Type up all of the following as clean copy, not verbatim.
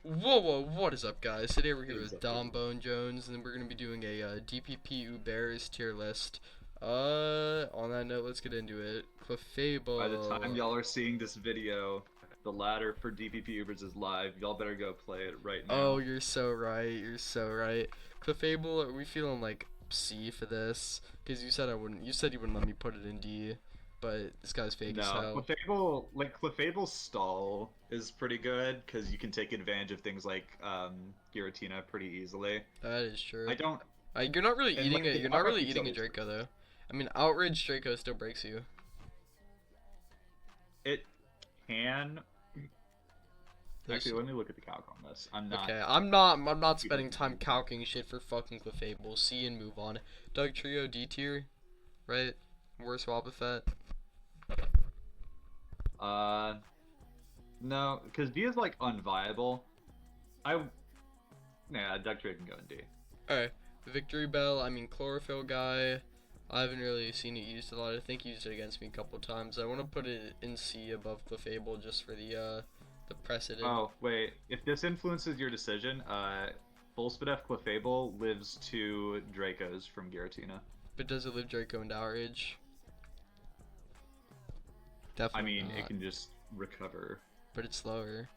Whoa, what is up, guys? Today we're here with Dom Bone Jones, and then we're gonna be doing a DPP UBERS tier list. On that note, let's get into it. By the time Clefable. y'all are seeing this video, the ladder for DPP Ubers is live. Y'all better go play it right Oh, now. you're so right. You're so right. Clefable, are we feeling like C for this? Because you said I wouldn't. You said you wouldn't let me put it in D, but this guy's fake as No, hell. Clefable's stall is pretty good because you can take advantage of things like Giratina pretty easily. That is true. I don't, You're not really and eating like it. the You're not power really eating a utility is pretty Draco though. I mean, Outrage Draco still breaks you. good. It can There's actually. Let me look at the calc on this. I'm not. Okay, I'm not spending time calcing shit for fucking Clefable. C and move on. Doug Trio D tier, right? Worst Wobbuffet. Uh, no, because D is like unviable. I, yeah, Ductray can go in D. Alright, Victory Bell. I mean Chlorophyll guy. I haven't really seen it used a lot. I think he used it against me a couple times. I want to put it in C above Clefable just for the precedent. Oh, wait. If this influences your decision, Full Spadef Clefable lives to Dracos from Giratina. But does it live Draco and Outrage? I Definitely mean, it not. can just recover. But it's slower.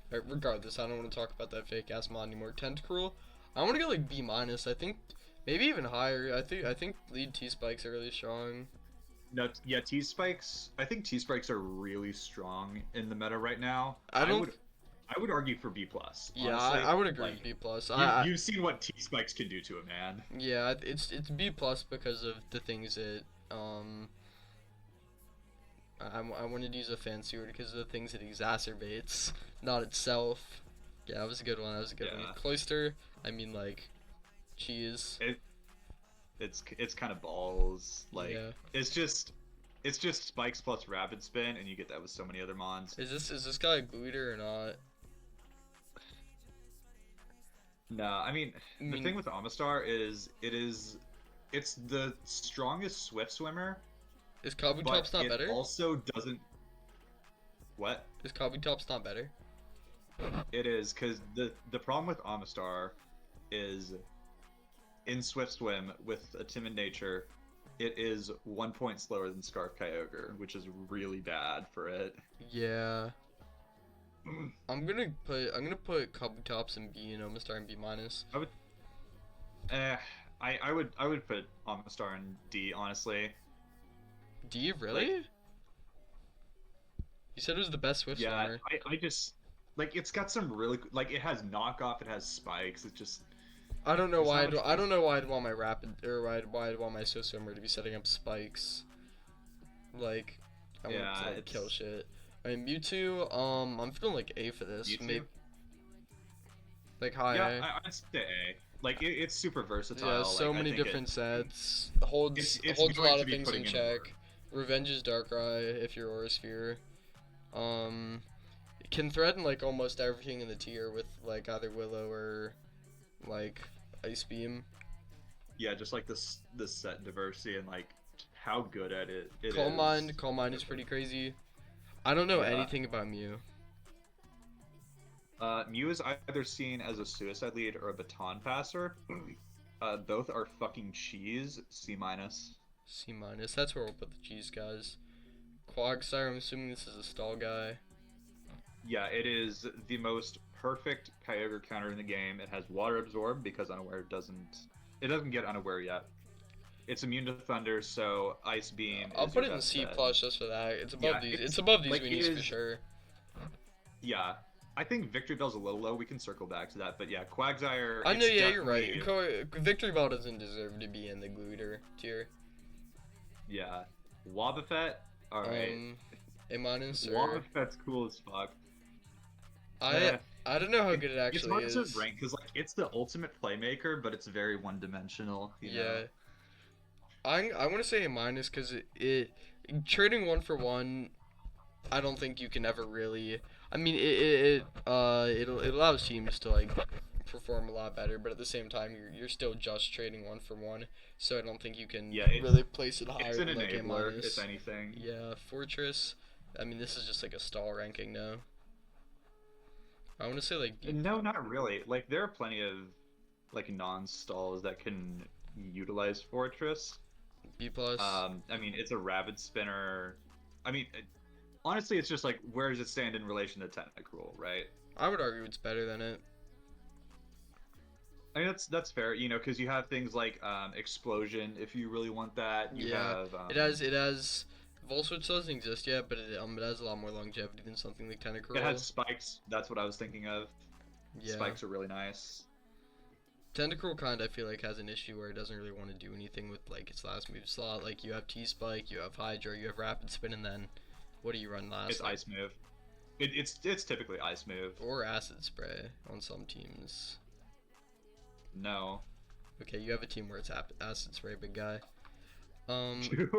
Regardless, I don't want to talk about that fake ass mod anymore. Tentacruel, I want to go like B minus. I think maybe even higher. I think lead T spikes are really strong. No, yeah, T-Spikes. I think T-Spikes are really strong in the meta right now. I don't. I would argue for B plus. Yeah, Honestly, I would agree like with B plus. you've seen what T-Spikes can do to a man. Yeah, it's B plus because of the things that I wanted to use a fancy word because of the things it exacerbates, not itself. Yeah, that was a good one. That was a good one. Yeah, Cloister, I mean like cheese. it it's kind of balls. Like Yeah. it's just spikes plus rapid spin, and you get that with so many other mons. Is this guy a glooter or not? No, I mean I the mean, thing with Amistar is it's the strongest Swift swimmer, is but Kabutops not it better? also doesn't. What? Is Kabutops not better? It is because the problem with Amistar is in Swift Swim with a timid nature, it is 1 point slower than Scarf Kyogre, which is really bad for it. Yeah. I'm gonna put Kabutops in B and Omastar in B minus. I would, eh, I would put Amistar in D honestly. D really? Like, You said it was the best Swift yeah, swimmer. I just like it's got some really like it has knockoff, it has spikes. It just I don't know there's why not much. I don't know why I'd want my rapid or why I'd want my Swift swimmer to be setting up spikes. Like I want Yeah, to like kill it's shit. I mean Mewtwo, I'm feeling like A for this. you too. Maybe like high Yeah, A. I'd say A. Like it's super Yeah, versatile. so Like I many think different sets. it's Holds a going lot to of be things putting in in check. work. Revenge is Darkrai if you're Aurasphere. Um, it can threaten like almost everything in the tier with like either Willow or like Ice Beam. Yeah, just like this set diversity and like how good at it Calm is. Mind, Calm Mind is pretty crazy. I don't know Yeah. anything about Mew. Mew is either seen as a suicide lead or a baton passer. Both are fucking cheese. C minus. C minus. That's where we'll put the cheese guys. Quagsire, I'm assuming this is a stall guy. Yeah, it is the most perfect Kyogre counter in the game. It has water absorb because unaware doesn't get unaware yet. It's immune to thunder, so ice beam I'll is put your it in best C bet. plus just for that. It's above Yeah, these. It's it's above these like it weenies for is. sure. Yeah, I think Victory Bell's a little low. We can circle back to that, but yeah, Quagsire. I know, It's yeah, you're right. definitely Victory Ball doesn't deserve to be in the Glooter tier. yeah. Wobbuffet. All right. A minus or Wobbuffet's cool as fuck. I Eh, I don't know how it, good it it's actually hard to is. rank because like it's the ultimate playmaker, but it's very one-dimensional. You know. Yeah, I want to say a minus because it trading one for one. I don't think you can ever really. I mean, it allows teams to like perform a lot better, but at the same time, you're still just trading one for one. So I don't think you can Yeah, really place it higher it's an than like a enabler, if minus. anything. Yeah, Fortress. I mean, this is just like a stall ranking now. I want to say like B. No, not really. Like there are plenty of like non-stalls that can utilize Fortress. B plus. I mean, it's a rapid spinner. I mean, honestly, it's just like where does it stand in relation to Tentacruel, right? I would argue it's better than it. I mean, that's fair, you know, because you have things like Explosion, if you really want that. You Yeah, have it has. Volswitch doesn't exist yet, but it has a lot more longevity than something like it has Tentacruel. spikes. That's what I was thinking of. Yeah. Spikes are really nice. Tentacruel kind I feel like has an issue where it doesn't really want to do anything with like its last move slot. Like you have T Spike, you have Hydra, you have Rapid Spin, and then what do you run last? It's Like, Ice Move. It's typically Ice Move. or Acid Spray on some teams. No. Okay, you have a team where it's Acid Spray, big guy. Wait, do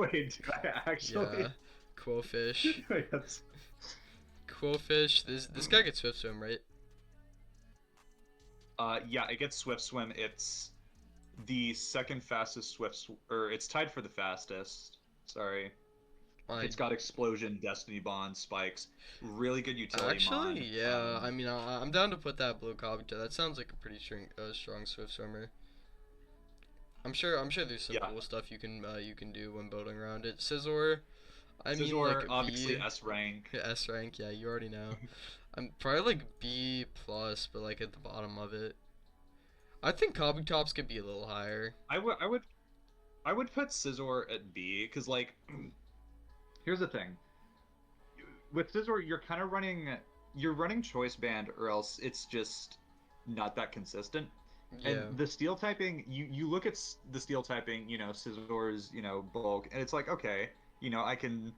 I actually? Yeah. Quillfish. Wait, that's... Quillfish. This guy gets Swift Swim, right? Yeah, it gets Swift Swim. It's the second fastest or it's tied for the fastest. Sorry. It's got Explosion, Destiny Bond, Spikes. Really good utility mon. Actually, yeah. I mean, I'm down to put that blue Kabuto. That sounds like a pretty strong Swift Swimmer. I'm sure there's some cool stuff you can do when building around it. Scizor, I mean like obviously B, S rank. S rank, yeah, you already know. I'm probably like B plus, but like at the bottom of it. I think Kabutops could be a little higher. I would put Scizor at B because like here's the thing. With Scizor, you're running Choice Band or else it's just not that consistent. Yeah. And the steel typing, you look at the steel typing, you know, Scizor's, you know, bulk, and it's like, okay, you know, I can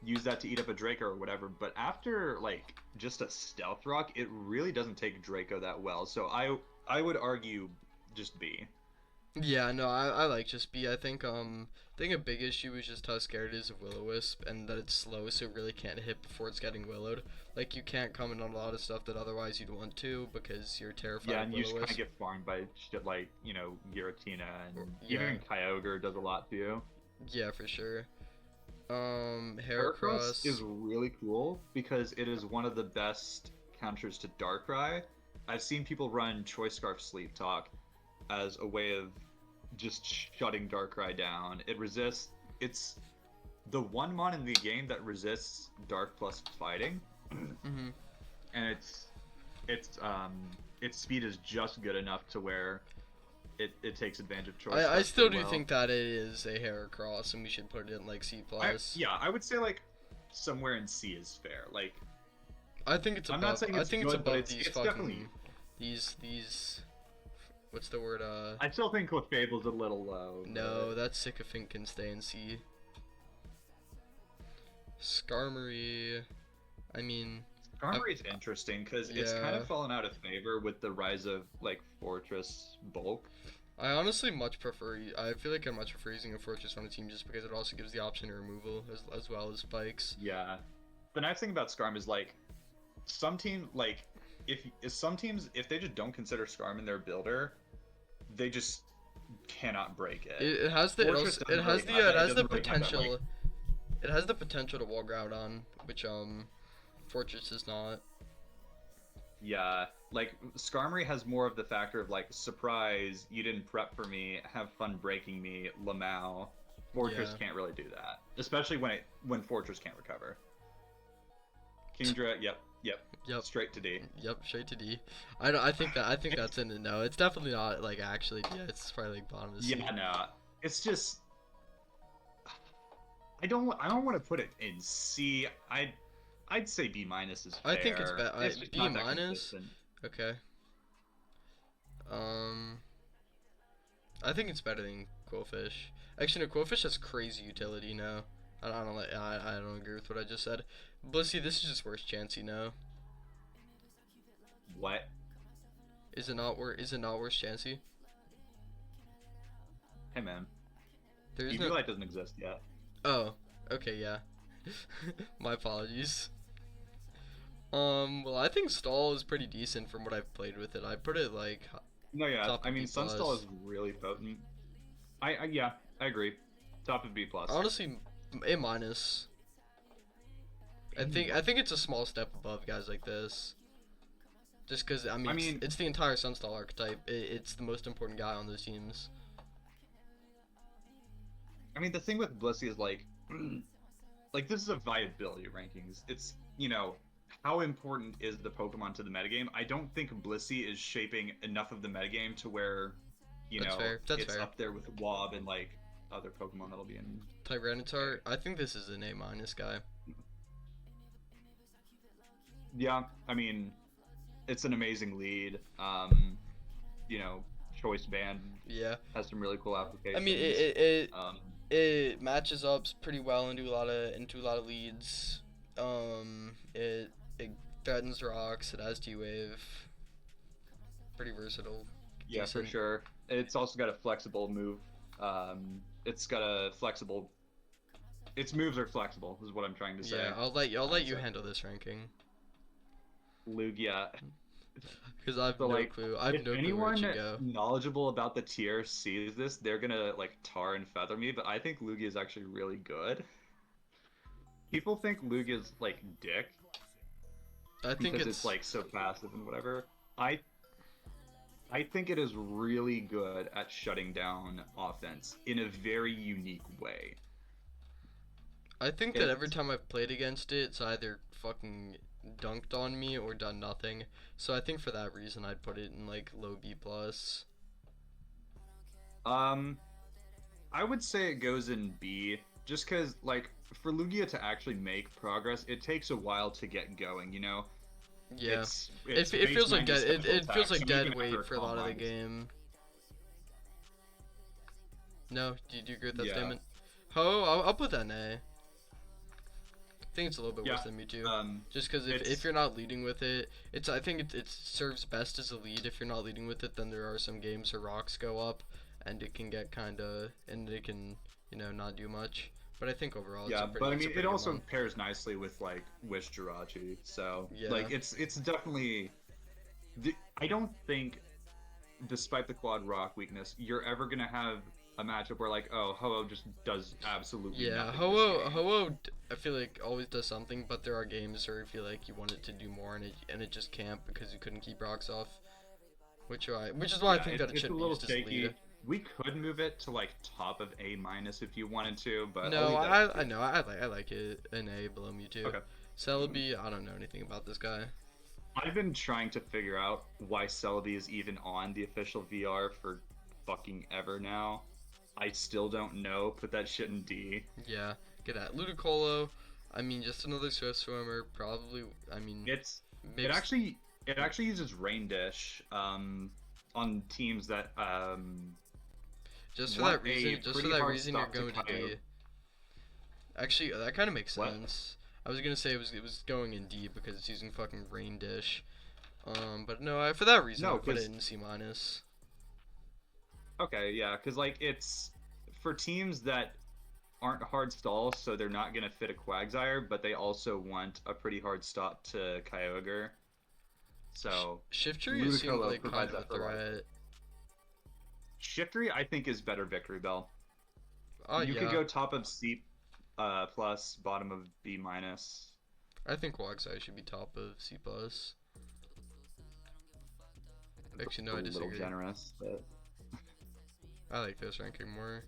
use that to eat up a Draco or whatever, but after, like, just a Stealth Rock, it really doesn't take Draco that well, so I would argue just B. Yeah, no, I like just B. I think a big issue is just how scared it is of Will-O-Wisp and that it's slow, so it really can't hit before it's getting willowed. Like you can't comment on a lot of stuff that otherwise you'd want to because you're terrified Yeah, of and you just kind Will-O-Wisp. of get farmed by shit like, you know, Giratina, and Yeah. even Kyogre does a lot too. Yeah, for sure. Heracross Heracross is really cool because it is one of the best counters to Darkrai. I've seen people run Choice Scarf Sleep Talk as a way of just shutting Darkrai down. It's the one mon in the game that resists Dark plus fighting, Mhm. and its speed is just good enough to where it takes advantage of Choice. I Scarf still pretty do well. think that it is a Heracross and we should put it in like C plus. Yeah, I would say like somewhere in C is fair. Like I think it's I'm above. not saying I it's think good, it's but above it's these definitely. fucking these. What's the word? I still think Clefable's a little low. No, that Sycophant can stay in C. Skarmory. I mean, Skarmory is interesting because it's kind yeah. of fallen out of favor with the rise of like Fortress bulk. I honestly much prefer. I feel like I much prefer using a Fortress on a team just because it also gives the option of removal as well as spikes. Yeah. The nice thing about Skarm is like some team like if some teams if they just don't consider Skarm in their builder, they just cannot break it. It has the Fortress it has doesn't really the have that. it has the It doesn't really have that, potential. like- It has the potential to wall ground on, which Fortress does not. Yeah, like Skarmory has more of the factor of like surprise, you didn't prep for me, have fun breaking me, Lamau. Fortress Yeah. can't really do that, especially when Fortress can't recover. Kingdra, yep, Yep. straight to D. Yep, straight to D. I think that's in the no. It's definitely not like actually. Yeah, it's probably like bottom of C. Yeah, no, it's just I don't want to put it in C. I'd say B minus is fair. I think it's just B not that minus. consistent. Okay. I think it's better than Quillfish. Actually, no, Quillfish has crazy utility now. I don't agree with what I just said. Blissey, this is just worse Chansey now. What? Is it not worse Chansey? Hey man, There's EV no. Light doesn't exist yet. Oh, okay, yeah. My apologies. Well, I think Stall is pretty decent from what I've played with it. I put it like No, yeah, top I of mean B+. Sunstall is really potent. Yeah, I agree. Top of B plus. honestly A minus. I think it's a small step above guys like this. Just because, I mean, I mean, it's the entire Sunstall archetype. It's the most important guy on those teams. the thing with Blissey is like this is a viability rankings. It's how important is the Pokemon to the metagame? I don't think Blissey is shaping enough of the metagame to where, That's fair. That's it's fair. up there with Wob and like other Pokemon that'll be in. Tyranitar, I think this is an A minus guy. Yeah, I mean, it's an amazing lead. You know, Choice Band Yeah. has some really cool applications. I mean, Um, it matches up pretty well into a lot of leads. It threatens rocks. It has T-Wave. Pretty versatile. yeah, for Decent. sure. It's also got a flexible move. It's got a flexible. Its moves are flexible, is what I'm trying to say. Yeah, I'll let you So handle this ranking. Lugia. Because I have So no like, clue. I have if no clue where anyone it should go. knowledgeable about the tier sees this, they're gonna like tar and feather me. But I think Lugia is actually really good. People think Lugia's like dick I think because it's like so passive and whatever. I think it is really good at shutting down offense in a very unique way. I think that every It's time I've played against it, it's either fucking dunked on me or done nothing. So I think for that reason, I'd put it in like low B plus. um I would say it goes in B just because like for Lugia to actually make progress, it takes a while to get going. Yeah, It's it base feels like 90 dead. special It feels attack, like so dead even after weight a for a lot of the combine, game. No, do you agree with that yeah, statement? Ho, I'll put that in A. I think it's a little bit yeah. worse than Mewtwo. Just because if It's you're not leading with it, I think it serves best as a lead. If you're not leading with it, then there are some games where rocks go up, and it can get and it can not do much. But I think overall yeah, but I it's a mean, it pretty good also one. pairs nicely with like Wish Jirachi, so Yeah, like it's definitely. I don't think, despite the quad rock weakness, you're ever gonna have a matchup where like, oh, Ho-Oh just does absolutely yeah. nothing this game. I feel like always does something, but there are games where I feel like you want it to do more, and it just can't because you couldn't keep rocks off. Which is why I Yeah, think that it it's a shouldn't be little used as a shaky. lead. We could move it to like top of A minus if you wanted to, but I'll No, leave that up to I you. know I like it an A below Mewtwo. Okay. Celebi, I don't know anything about this guy. I've been trying to figure out why Celebi is even on the official VR for fucking ever now. I still don't know. Put that shit in D. Yeah, get at Ludicolo. I mean, just another Swift Swimmer. Probably. I mean, It's maybe it actually uses Rain Dish on teams that just for want that a reason. Just for pretty that hard reason, you're stop to going to Kyogre. D. Actually, that kind of makes What? sense. I was gonna say it was going in D because it's using fucking Rain Dish. But no, for that reason, No, I'll put it because in C minus. okay, yeah, because like it's for teams that aren't hard stalls, so they're not gonna fit a Quagsire, but they also want a pretty hard stop to Kyogre. So Shiftry seemed Ludicolo like kind provides of a that for a lot of threat. Shiftry, I think, is better Victory Bell. Oh You could yeah, go top of C plus, bottom of B minus. I think Quagsire should be top of C plus. Actually, no, A I little disagree. generous, but I like this ranking more.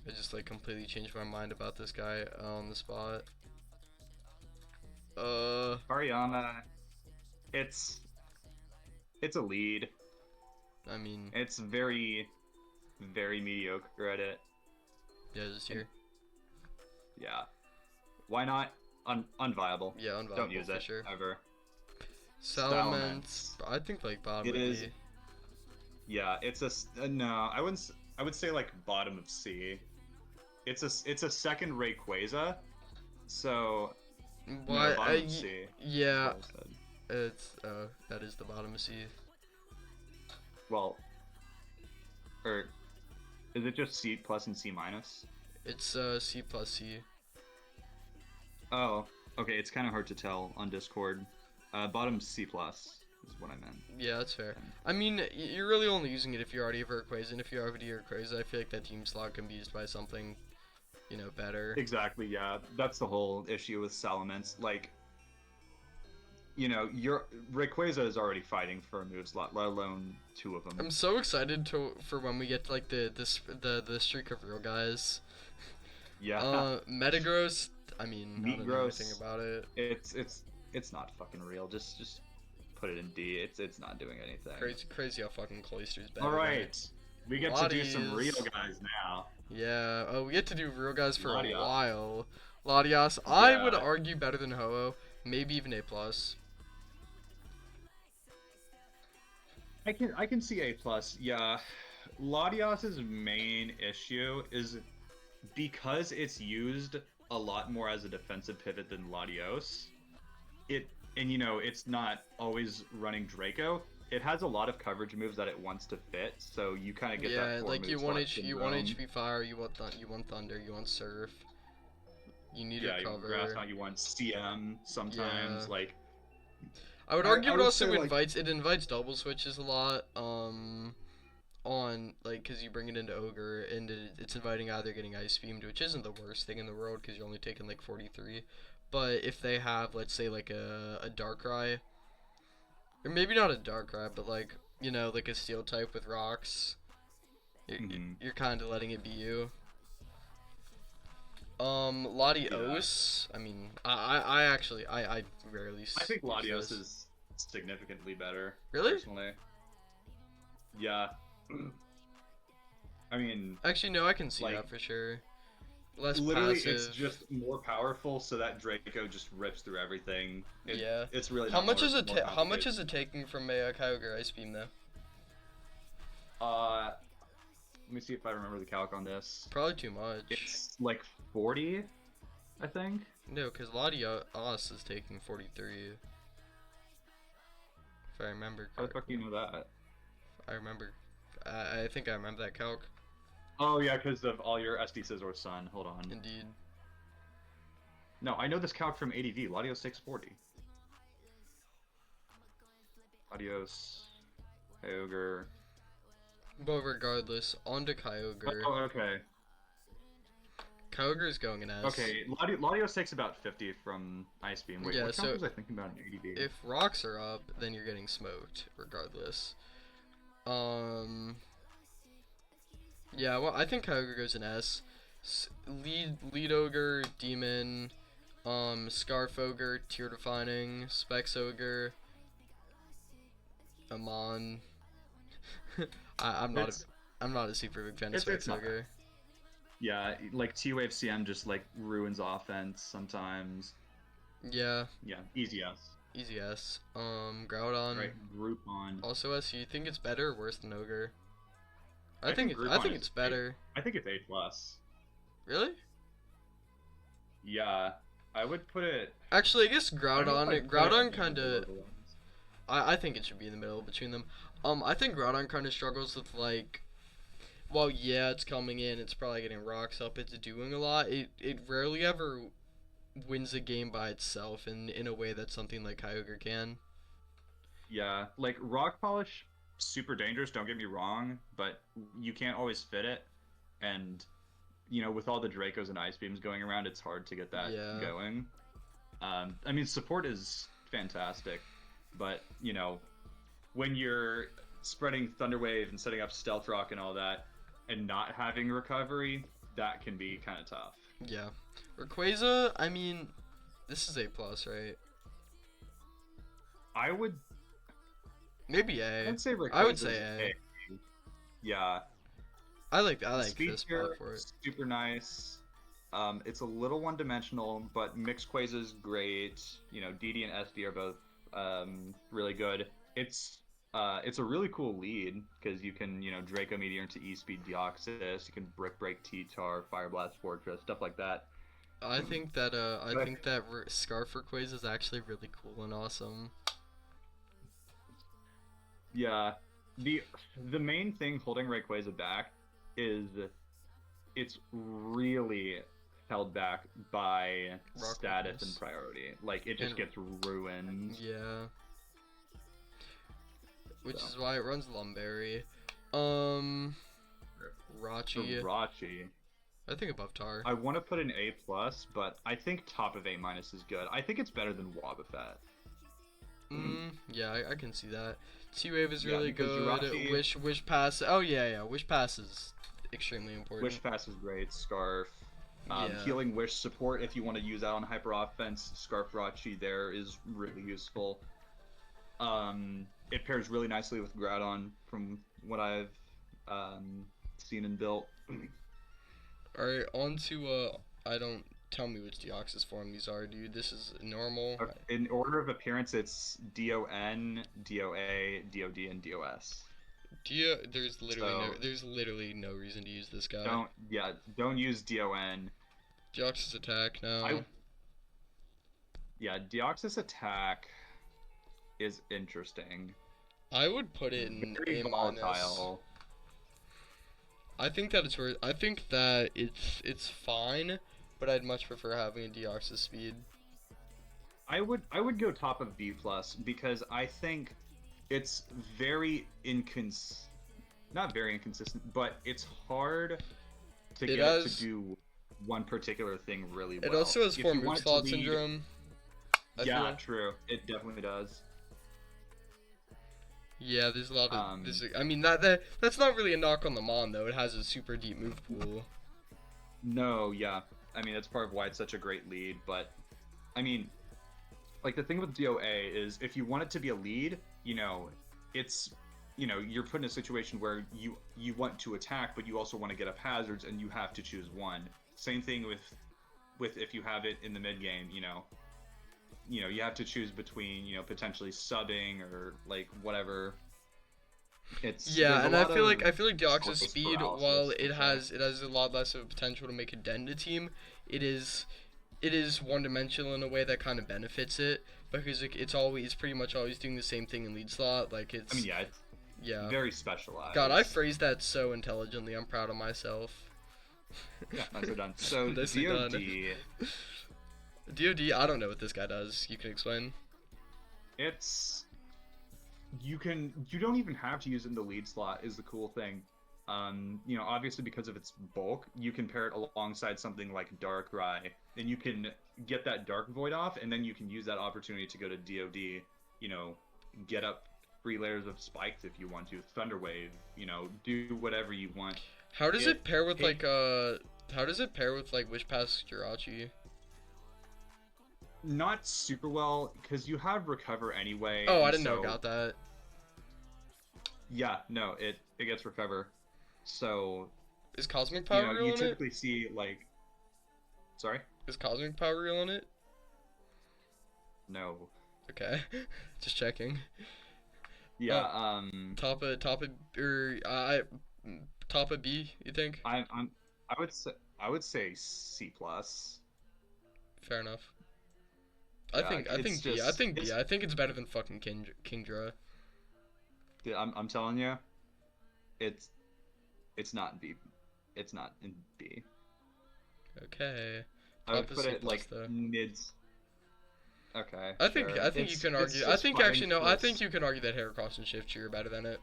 I just like completely changed my mind about this guy on the spot. Uh, Ariana, it's it's a lead. I mean, It's very, very mediocre at it. yeah, just here. Yeah. Why not? Unviable. Yeah, Don't unviable use for it sure. ever. Salamence, I think like bottom It of is. D. Yeah, it's no. I would say like bottom of C. It's a second Rayquaza, so no What? bottom of C. Is Yeah, what I said. it's that is the bottom of C. Well, or is it just C plus and C minus? It's C plus C. Oh, okay. It's kind of hard to tell on Discord. Bottom C plus is what I meant. Yeah, that's fair. I mean, you're really only using it if you already have Rayquaza, and if you already have Rayquaza, I feel like that team slot can be used by something, better. Exactly. Yeah, that's the whole issue with Salamence. Like, your Rayquaza is already fighting for a move slot, let alone two of them. I'm so excited for when we get to, like the streak of real guys. Yeah, Metagross. I mean, I don't know anything Meatgross, about it. it's not fucking real. Just put it in D. It's not doing anything. Crazy how fucking Cloyster's better. All right, we get to do some real Latias. guys now. Yeah. Oh, we get to do real guys for a Latias. while. Latias, I would Yeah. argue better than Ho-Oh, maybe even A plus. I can see A plus. Yeah, Latias's main issue is because it's used a lot more as a defensive pivot than Latios. It's not always running Draco. It has a lot of coverage moves that it wants to fit, so you kind of get Yeah, that. like you want HP fire, you want thunder, you want surf. You need Yeah, to you want cover. grass, you want CM sometimes. Yeah. Like I would I- argue I it would also say, like- invites double switches a lot. On like because you bring it into ogre and it's inviting either getting ice beamed, which isn't the worst thing in the world because you're only taking like 43. But if they have, let's say, like a Darkrai, or maybe not a Darkrai, but like like a steel type with rocks, you're kind of letting it be you. Latios. I mean, I actually I rarely. I think use Latios this. is significantly better. Really? Personally. Yeah. I mean, Actually, no, I can see like, that for sure. Less literally, passive. it's just more powerful, so that Draco just rips through everything. Yeah. It's really How not much more, is it? more How much complicated. is it taking from a Kyogre Ice Beam though? Let me see if I remember the calc on this. Probably too much. It's like 40, I think. No, because Latios is taking 43. If I remember How the fuck do correctly. you know that? I remember. I think I remember that calc. Oh yeah, because of all your SD Scizor Sun. Hold on. Indeed. No, I know this calc from ADV. Latios takes 40. Latios, Kyogre. But regardless, on to Kyogre. Oh, okay. Kyogre is going in S. Okay, Latios takes about 50 from Ice Beam. Wait, Yeah, what so calc was I thinking about in ADV? If rocks are up, then you're getting smoked, regardless. Yeah, well, I think Kyogre goes in S. Lead Ogre, Demon, Scarf Ogre, Tier Defining, Specs Ogre, Amon. I'm not a super big fan of It's Specs not Ogre. Yeah, like T-Wave CM just like ruins offense sometimes. Yeah, Yeah, easy S. easy S. Groudon. Right, Groupon. Also S. You think it's better or worse than Ogre? I think think Groupon it's is better. I think it's A plus. Really? Yeah, I would put it. Actually, I guess I don't know if I'd put it Groudon in the kind middle of. of the ones. I think it should be in the middle between them. I think Groudon kind of struggles with like. Well, yeah, it's coming in. It's probably getting rocks up. It's doing a lot. It rarely ever wins a game by itself in a way that something like Kyogre can. Yeah, like Rock Polish, super dangerous. Don't get me wrong, but you can't always fit it, and with all the Dracos and Ice Beams going around, it's hard to get that Yeah. going. I mean, support is fantastic, but when you're spreading Thunder Wave and setting up Stealth Rock and all that, and not having recovery, that can be kind of tough. Yeah. Rayquaza, I mean, this is A plus, right? I would. Maybe A. I'd say Rayquaza's I would say A. Yeah. I like this Speed spot tier, for it. super nice. It's a little one-dimensional, but Mixed Quaza's great. DD and SD are both really good. It's a really cool lead because you can Draco Meteor into E-Speed Deoxys. You can Brick Break T-Tar, Fire Blast Fortress, stuff like that. I think that Scarf Rayquaza is actually really cool and awesome. Yeah, the main thing holding Rayquaza back is it's really held back by Rock status weakness. and priority. Like it just And- gets ruined. Yeah. Which So. is why it runs Lumberry. Rachi. Rachi. I think above Tar. I want to put an A plus, but I think top of A minus is good. I think it's better than Wobbuffet. Yeah, I can see that. T-Wave is Yeah, really because good. Jirachi, Wish Pass. Oh yeah. Wish Pass is extremely important. Wish Pass is great. Scarf. Yeah. Healing Wish support if you want to use that on hyper offense. Scarf Jirachi there is really useful. It pairs really nicely with Groudon from what I've seen and built. All right, on to I don't tell me which Deoxys form these are, dude. This is normal. In order of appearance, it's DON, DOA, DOD, and DOS. There's So literally no reason to use this guy. don't use DON. Deoxys attack I now. Deoxys attack is interesting. I would put it in Very A minus. volatile. I think that it's worth. I think that it's fine, but I'd much prefer having a Deoxys speed. I would go top of B plus because I think it's very not very inconsistent, but it's hard to get it to do one particular thing really well. It also has If 4 you move want it to slot lead- syndrome. Yeah, feel. true. It definitely does. Yeah, there's a lot of I mean that's not really a knock on the Mon though. It has a super deep move pool. No, yeah. I mean, that's part of why it's such a great lead, but I mean, like the thing with DOA is if you want it to be a lead, it's you're put in a situation where you want to attack, but you also want to get up hazards, and you have to choose one. Same thing with if you have it in the mid game, you have to choose between potentially subbing or like whatever. And I feel like Deoxys speed, paralysis, while it has a lot less of a potential to make a dent in a team, it is one dimensional in a way that kind of benefits it because it's pretty much always doing the same thing in lead slot. Like it's. I mean, it's very specialized. God, I phrased that so intelligently. I'm proud of myself. Yeah, nicely done. So Nicely DOD. done. DOD, I don't know what this guy does. You can explain. You don't even have to use it in the lead slot is the cool thing. Obviously because of its bulk, you can pair it alongside something like Darkrai, and you can get that Dark Void off, and then you can use that opportunity to go to DOD, get up 3 layers of spikes if you want to, Thunder Wave, do whatever you want. How does it pair with Wish Pass Jirachi? Not super well, because you have Recover anyway. Oh, I didn't know about that. Yeah, no, it gets Recover. So is Cosmic Power real you on typically see like. Sorry. Is Cosmic Power real on it? No. Okay, just checking. Yeah. Top of B, you think? I would say C plus. Fair enough. Yeah, I think B. I think it's better than fucking Kingdra. Yeah, I'm telling you, it's not B. It's not in B. Okay. I would put it like mid. Okay. I think you can argue. I think you can argue that Heracross and Shift are better than it.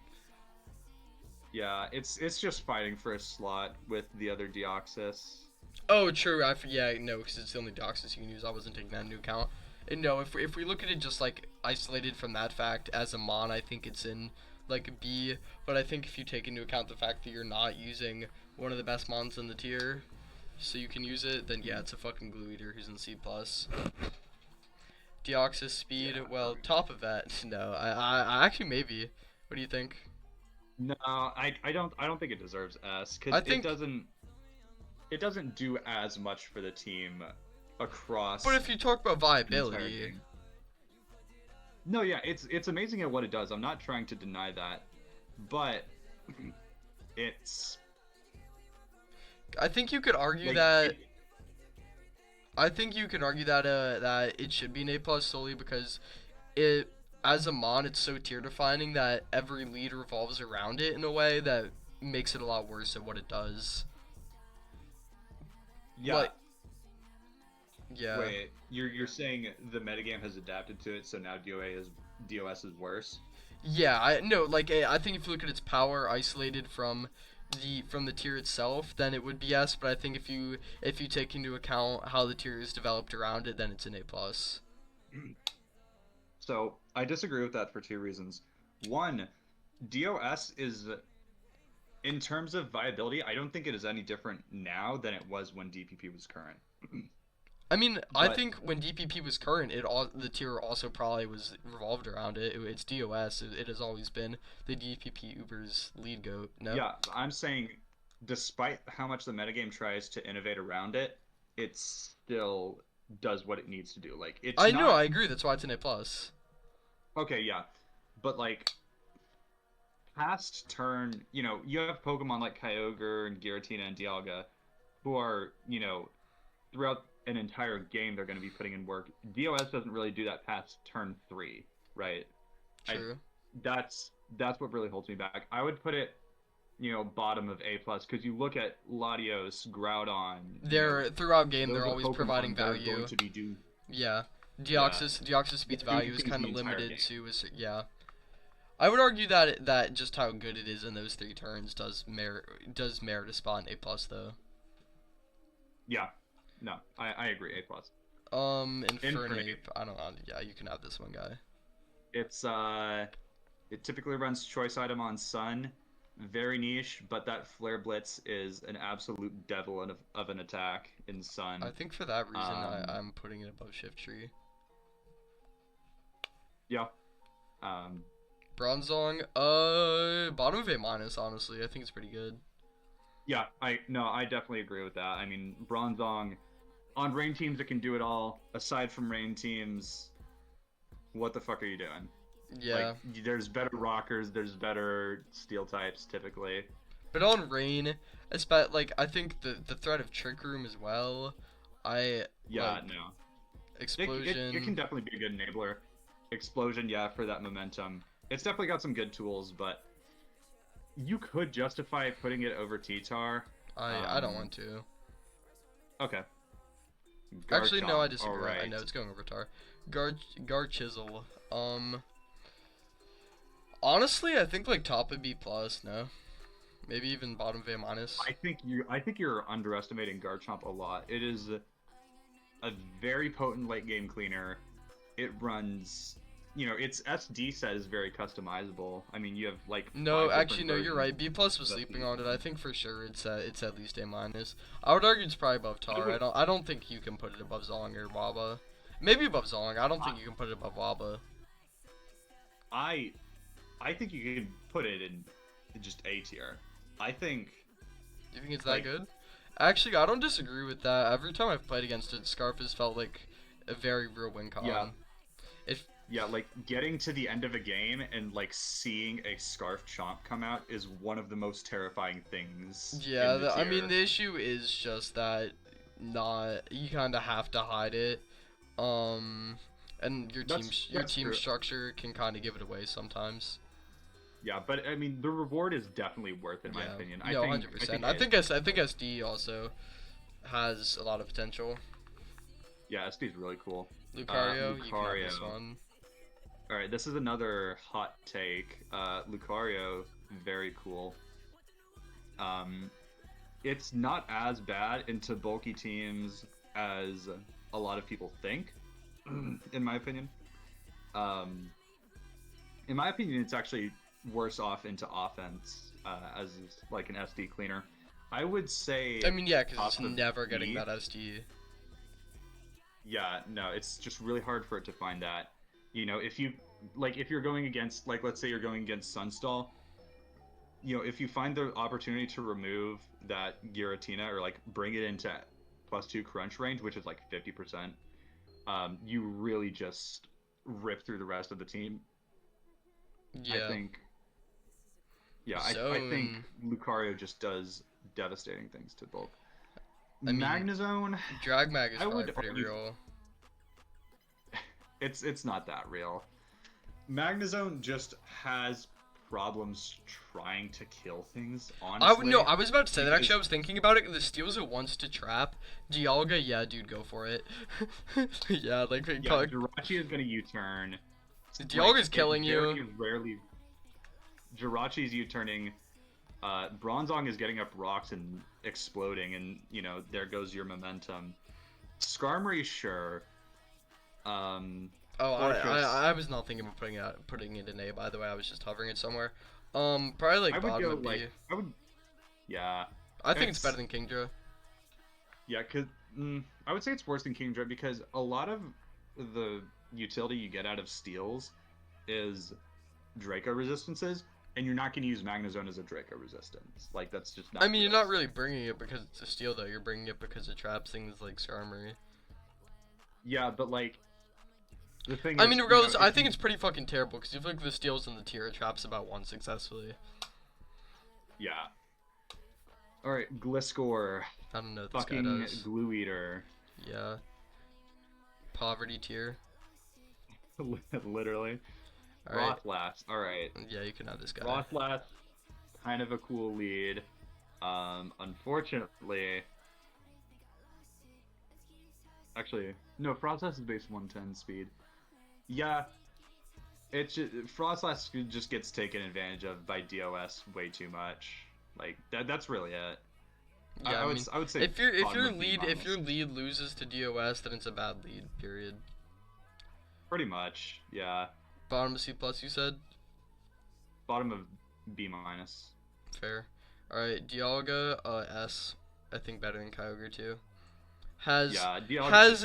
Yeah, it's just fighting for a slot with the other Deoxys. Oh, true. Because it's the only Deoxys you can use. I wasn't taking that into account. And no, if we look at it just like isolated from that fact as a Mon, I think it's in like B. But I think if you take into account the fact that you're not using one of the best Mons in the tier, so you can use it, then yeah, it's a fucking Glue Eater who's in C plus. Deoxys speed, top of that. No, I actually maybe. What do you think? No, I don't think it deserves S because it doesn't do as much for the team across. But if you talk about viability, no, yeah, it's amazing at what it does. I'm not trying to deny that, but it's. I think you could argue that. I think you could argue that it should be an A plus solely because it, as a Mon, it's so tier defining that every lead revolves around it in a way that makes it a lot worse at what it does. Yeah. But, yeah. Wait, you're saying the metagame has adapted to it, so now DOS is worse? Yeah, I think if you look at its power isolated from the tier itself, then it would be S. But I think if you take into account how the tier is developed around it, then it's an A plus. So I disagree with that for two reasons. One, DOS is, in terms of viability, I don't think it is any different now than it was when DPP was current. I mean, I But think when DPP was current, the tier also probably was revolved around it. It's DOS. It has always been the DPP Uber's lead goat. No. yeah, I'm saying, despite how much the metagame tries to innovate around it, it still does what it needs to do. Like, it's I know. not I agree. That's why it's an A plus. okay, yeah, but like past turn, you have Pokemon like Kyogre and Giratina and Dialga, who are, throughout an entire game they're going to be putting in work. DOS doesn't really do that past turn 3, right? I True. that's what really holds me back. I would put it, bottom of A plus because you look at Latios, Groudon, They're throughout game. those They're are always providing Pokemon that are going value. to be do Yeah. yeah, Deoxys speed's doing value is things kind the of entire limited game. to yeah. I would argue that just how good it is in those 3 turns does merit a spot in A plus though. Yeah, no, I agree. A plus. Infernape, I don't know. Yeah, you can have this one guy. It's it typically runs choice item on Sun, very niche, but that Flare Blitz is an absolute devil of an attack in Sun. I think for that reason, Um, I'm putting it above Shift Tree. yeah. Um, Bronzong, bottom of A minus. Honestly, I think it's pretty good. yeah. I definitely agree with that. I mean, Bronzong on rain teams it can do it all. Aside from rain teams, what the fuck are you doing? Yeah, Like, there's better rockers, there's better steel types typically. but on Rain, like I think the threat of Trick Room as well. I Yeah, like no. It can Explosion. definitely be a good enabler. Explosion, yeah, for that momentum. It's definitely got some good tools, but you could justify putting it over T-Tar. I don't want to. Okay. Actually, no, I Garchomp, disagree. I alright. know it's going over Tar. Gar Chisel. Honestly, I think like top of B plus. No, maybe even bottom of A minus. I think you're underestimating Garchomp a lot. It is a very potent late game cleaner. It runs, its SD set is very customizable. I mean, you have like No, 5 actually, different no. You're right. versions B plus was of sleeping SD on it. I set. think for sure it's at least A minus. I would argue it's probably above I Tar. would, I don't think you can put it above Zong or Waba. Maybe above Zong. I don't I, think you can put it above Waba. I I think you can put it in just A tier. I think You think it's that like good? Actually, I don't disagree with that. Every time I've played against it, Scarf has felt like a very real win yeah, con. If yeah, like getting to the end of a game and like seeing a Scarf Chomp come out is one of the most terrifying things Yeah, in the I mean tier. the issue is just that not you kind of have to hide it. Um, and your That's team true. structure can kind of give it away sometimes. Yeah, but I mean the reward is definitely worth it in my Yeah, opinion. no, 100%. I think SD also has a lot of potential. Yeah, SD is really cool. Lucario, you can have Lucario. this one. All right, this is another hot take. Lucario, very cool. Um, it's not as bad into bulky teams as a lot of people think, in my opinion. Um, in my opinion, it's actually worse off into offense as like an SD cleaner. I would say I mean, yeah, because it's top of never getting B. that SD. Yeah, no, it's just really hard for it to find that. If you're going against, like, let's say you're going against Sunstall, if you find the opportunity to remove that Giratina or like bring it into +2 crunch range, which is like 50%, you really just rip through the rest of the team. I Yeah. think, yeah, I think Zone. Lucario just does devastating things to bulk. I mean, Magnezone, Dragmag is I probably would pretty argue real. it's not that real. Magnezone just has problems trying to kill things, No, honestly. I was about to say that Because actually. I was thinking about it. The steals it wants to trap. Dialga, yeah, dude, go for it. Yeah, like yeah, Jirachi is gonna U-turn. Like Dialga's it killing you. very rarely. Jirachi's U-turning. Bronzong is getting up rocks and exploding, and there goes your momentum. Skarmory, sure. Oh, Fortress. I was not thinking of putting it in A. By the way, I was just hovering it somewhere. Probably I like would bottom go of like B. I would. Yeah, I think it's better it's than Kingdra. yeah, cause I would say it's worse than King Dread because a lot of the utility you get out of steals is Draco resistances, and you're not going to use Magnezone as a Draco resistance. Like that's just I not mean, you're not really realistic. bringing it because it's a steal, though. You're bringing it because it traps things like Skarmory. Yeah, but like the thing I mean, is, you know, regardless, I if think you it's pretty fucking terrible because if you look at the steals in the tier, it traps about one successfully. yeah. All right, Gliscor, I don't know what this guy fucking does. Glue Eater, Yeah. Poverty tier. literally. Alright. Rothlast. All right, Yeah, you can have this guy. Rothlast, kind of a cool lead. Unfortunately, actually, no, Frostless is base 110 speed. Yeah, it's just, Frostless just gets taken advantage of by DOS way too much. Like that's really it. Yeah, I mean, I would say if bottom your of B lead minus. loses to DOS, then it's a bad lead. Period. Pretty much, yeah. Bottom of C plus, you said. Bottom of B minus. Fair. Alright, Dialga, S. I think better than Kyogre too. Has Yeah, has Dialga just does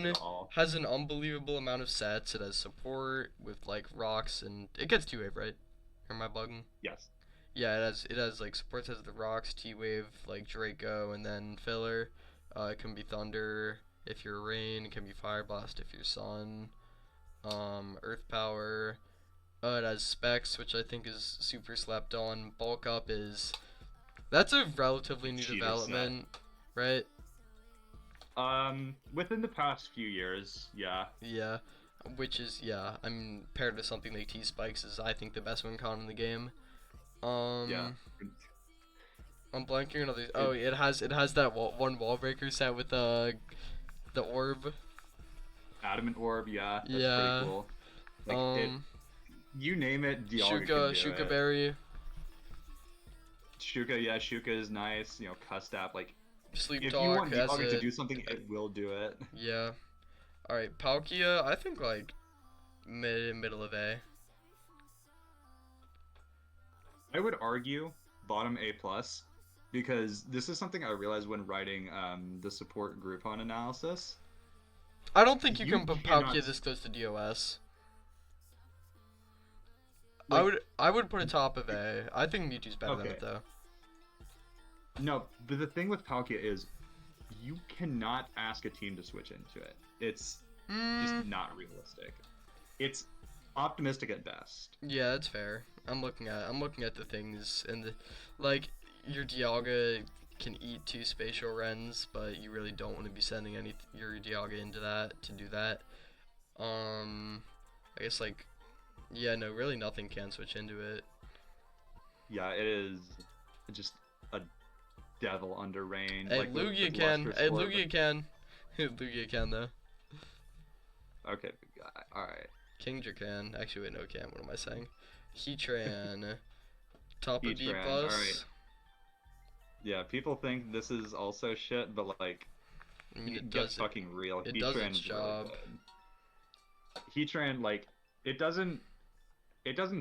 it all. has an unbelievable amount of sets. It has support with like rocks and it gets T-Wave, right? Or am I bugging? Yes. Yeah, it has like supports has the rocks, T-Wave, like Draco, and then filler. It can be Thunder if you're Rain. It can be Fire Blast if you're Sun. Earth Power. It has Specs, which I think is super slept on. Bulk Up is that's a relatively new Cheater set. development, right? Within the past few years, yeah. Yeah, which is yeah. I mean, paired with something like T Spikes is I think the best win con in the game. Yeah. I'm blanking on other. Oh, it has that one wall breaker set with the orb. Adamant Orb, yeah. That's Yeah. pretty cool. Like you name it, Dialga can do Shuka it. Berry, Shuka, yeah, Shuka is nice. You know, Custap, like Sleep if you Talk want has Dialga to it. do something, it will do it. Yeah. All right, Palkia. I think like middle of A. I would argue bottom A plus because this is something I realized when writing the support Groupon analysis. I don't think you You can put cannot Palkia this close to DOS. like, I would put it top of A. I think Mewtwo's better than okay. it though. No, but the thing with Palkia is you cannot ask a team to switch into it. It's just not realistic. It's optimistic at best. Yeah, that's fair. I'm looking at the things and the like your Dialga can eat 2 spatial Rens, but you really don't want to be sending your Dialga into that to do that. I guess like yeah, no, really nothing can switch into it. Yeah, it is just a devil under range. Hey, like Lugia with can. Lustrous Hey, Orb. Lugia can. Lugia can though. Okay, alright. Kingdra can. Actually, wait, no, can. What am I saying? Heatran. Top of D Heatran, plus. alright. Yeah, people think this is also shit, but like, I mean, it get does. fucking real. It does its Heatran's job. really good. Heatran, like, it doesn't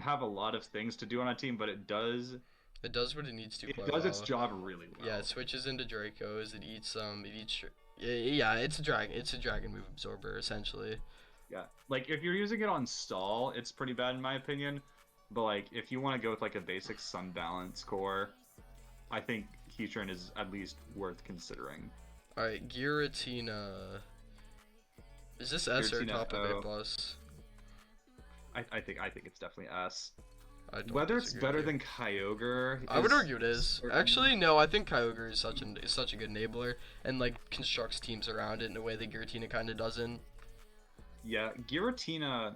have a lot of things to do on a team, but it does. It does what it needs to. It Quite does well. its job really well. Yeah, it switches into Dracos. It eats It eats. Yeah, it's a dragon. It's a dragon move absorber essentially. Yeah, like if you're using it on stall, it's pretty bad in my opinion. But like if you want to go with like a basic Sun Balance core, I think Heatran is at least worth considering. All right, Giratina. Is this S or Giratina, top of A plus? I think it's definitely S. I don't Whether it's disagree better with you. than Kyogre, I would argue it is. certain- Actually, no. I think Kyogre is such a good enabler and like constructs teams around it in a way that Giratina kind of doesn't. Yeah, Giratina.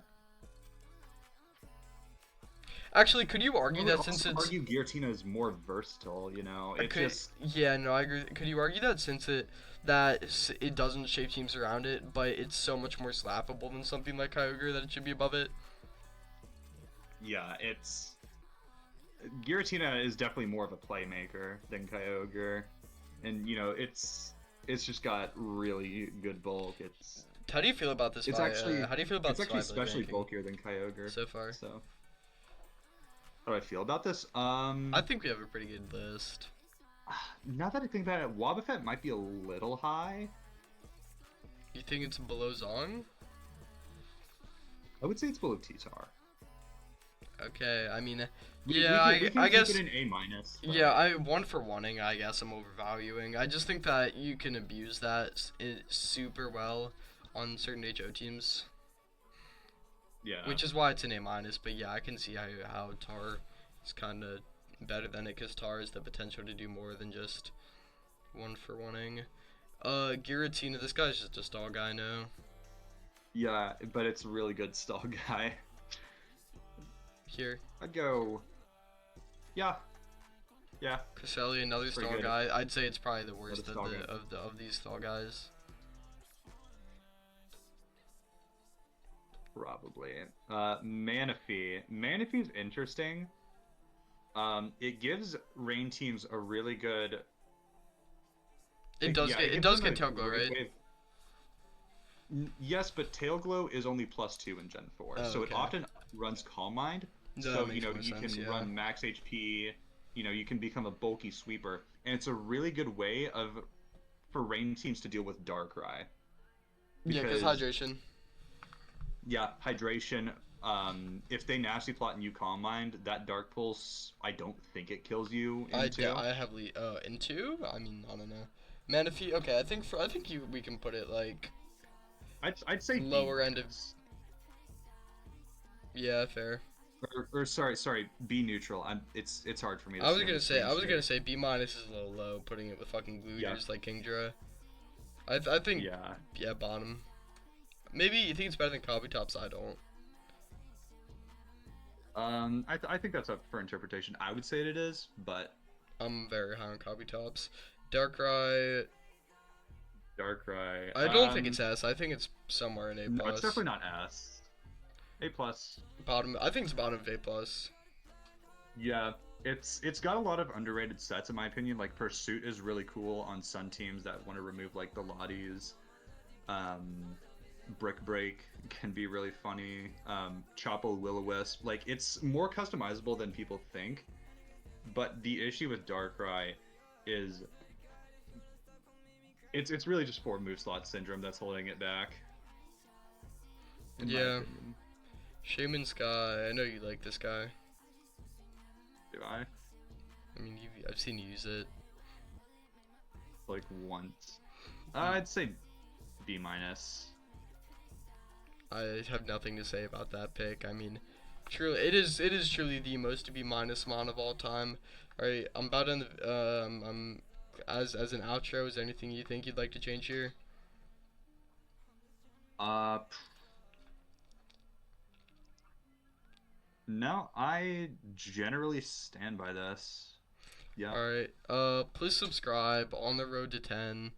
Actually, could you I argue would that since also it's argue Giratina is more versatile. You know, it could, just yeah, no, I agree. Could you argue that since it doesn't shape teams around it, but it's so much more slappable than something like Kyogre that it should be above it? yeah, it's Giratina is definitely more of a playmaker than Kyogre, and you know it's just got really good bulk. It's How do you feel about this? It's actually how do you feel about it's actually survival especially ranking bulkier than Kyogre so far? So, how do I feel about this? I think we have a pretty good list. Now that I think about it, Wobbuffet might be a little high. You think it's below Zong? I would say it's below T-Tar. Okay, I mean, We yeah, can I keep guess. it an A minus. Yeah, I one for wanting. I guess I'm overvaluing. I just think that you can abuse that super well on certain HO teams, Yeah. which is why it's an A minus. But yeah, I can see how Tar is kind of better than it, because Tar has the potential to do more than just one for wanting. Giratina, this guy's just a stall guy now. Yeah, but it's a really good stall guy. Here, I'd go. Yeah. Yeah. Caselli, another Pretty stall good. guy. I'd say it's probably the worst stall guy. of these stall guys. Probably. Manaphy. Manaphy's interesting. It gives rain teams a really good. It does gives get them a tail glow, great right? way of- Yes, but Tail Glow is only +2 in Gen 4, Oh, so okay. it often runs Calm Mind. That So makes more you sense, can yeah. run max HP. You can become a bulky sweeper, and it's a really good way for rain teams to deal with Darkrai. Yeah, because hydration. Yeah, hydration. If they nasty plot and you Calm Mind, that Dark Pulse, I don't think it kills you into. I heavily into. I mean, I don't know. Manaphy. Okay, I think we can put it like I'd say lower B-. end of. Yeah, fair. Or sorry, be neutral. It's hard for me to I was see on gonna the say screen straight. B minus is a little low, putting it with fucking Yeah. Gluters like Kingdra. I think Yeah. bottom. Maybe you think it's better than Kabutops. I don't. I think that's up for interpretation. I would say it is, but I'm very high on Kabutops. Darkrai. Darkrai. I don't think it's S. I think it's somewhere in A+. No, it's definitely not S. A+. Bottom. I think it's bottom of A+. Yeah, it's got a lot of underrated sets in my opinion. Like Pursuit is really cool on Sun teams that want to remove like the Lotties. Brick Break can be really funny. Chopo Will-O-Wisp, like it's more customizable than people think. But the issue with Darkrai is it's really just 4 move slot syndrome that's holding it back. Yeah. Shaman Sky. I know you like this guy. Do I? I mean, I've seen you use it. Like once. I'd say B minus. I have nothing to say about that pick. I mean, truly, it is truly the most to be minus mon of all time. All right, I'm about to end the, as an outro. Is there anything you think you'd like to change here? No, I generally stand by this. Yeah. All right. Please subscribe. On the road to 10.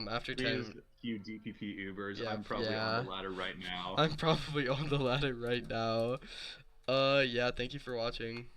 After 10. Please, you DPP Ubers. Yeah, I'm probably yeah. on the ladder right now. I'm probably on the ladder right now. Yeah. Thank you for watching.